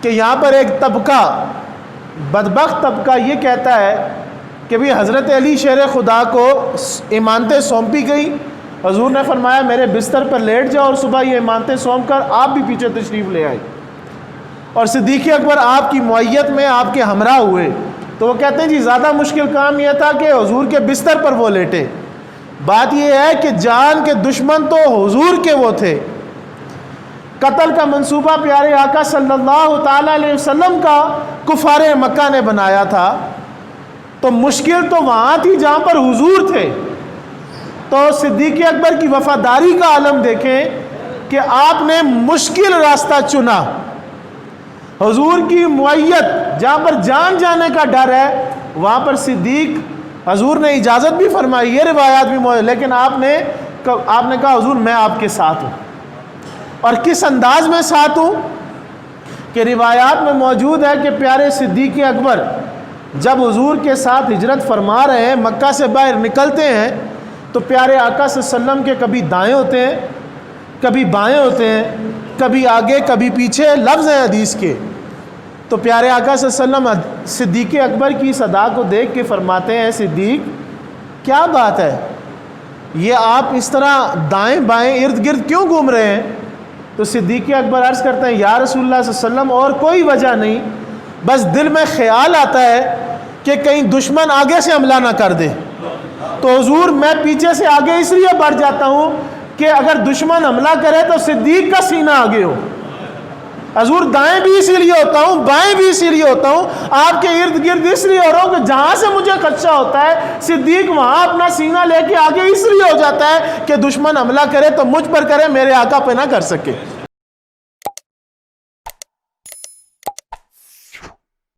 کہ یہاں پر ایک طبقہ، بدبخت طبقہ یہ کہتا ہے کہ بھی حضرت علی شیر خدا کو امانتیں سونپی گئی، حضور نے فرمایا میرے بستر پر لیٹ جاؤ اور صبح یہ امانتیں سونپ کر آپ بھی پیچھے تشریف لے آئے، اور صدیق اکبر آپ کی معیت میں آپ کے ہمراہ ہوئے، تو وہ کہتے ہیں جی زیادہ مشکل کام یہ تھا کہ حضور کے بستر پر وہ لیٹے۔ بات یہ ہے کہ جان کے دشمن تو حضور کے وہ تھے، قتل کا منصوبہ پیارے آقا صلی اللہ تعالی علیہ وسلم کا کفار مکہ نے بنایا تھا، تو مشکل تو وہاں تھی جہاں پر حضور تھے۔ تو صدیق اکبر کی وفاداری کا عالم دیکھیں کہ آپ نے مشکل راستہ چنا، حضور کی معیت جہاں پر جان جانے کا ڈر ہے وہاں پر صدیق، حضور نے اجازت بھی فرمائی، یہ روایات بھی موجود، لیکن آپ نے کہا حضور میں آپ کے ساتھ ہوں، اور کس انداز میں ساتھ ہوں کہ روایات میں موجود ہے کہ پیارے صدیق اکبر جب حضور کے ساتھ ہجرت فرما رہے ہیں، مکہ سے باہر نکلتے ہیں، تو پیارے آقا صلی اللہ علیہ وسلم کے کبھی دائیں ہوتے ہیں، کبھی بائیں ہوتے ہیں، کبھی آگے کبھی پیچھے، لفظ ہیں حدیث کے۔ تو پیارے آقا صلی اللہ علیہ وسلم صدیق اکبر کی صدا کو دیکھ کے فرماتے ہیں صدیق کیا بات ہے، یہ آپ اس طرح دائیں بائیں ارد گرد کیوں گھوم رہے ہیں؟ تو صدیق اکبر عرض کرتے ہیں یا رسول اللہ صلی اللہ علیہ وسلم اور کوئی وجہ نہیں، بس دل میں خیال آتا ہے کہ کہیں دشمن آگے سے حملہ نہ کر دے، تو حضور میں پیچھے سے آگے اس لیے بڑھ جاتا ہوں کہ اگر دشمن حملہ کرے تو صدیق کا سینہ آگے ہو۔ حضور دائیں بھی اسی لیے ہوتا ہوں، بائیں بھی اسی لیے ہوتا ہوں، آپ کے ارد گرد اس لیے ہو رہا ہوں کہ جہاں سے مجھے خدشہ ہوتا ہے صدیق وہاں اپنا سینہ لے کے آگے اس لیے ہو جاتا ہے کہ دشمن حملہ کرے تو مجھ پر کرے، میرے آقا پہ نہ کر سکے۔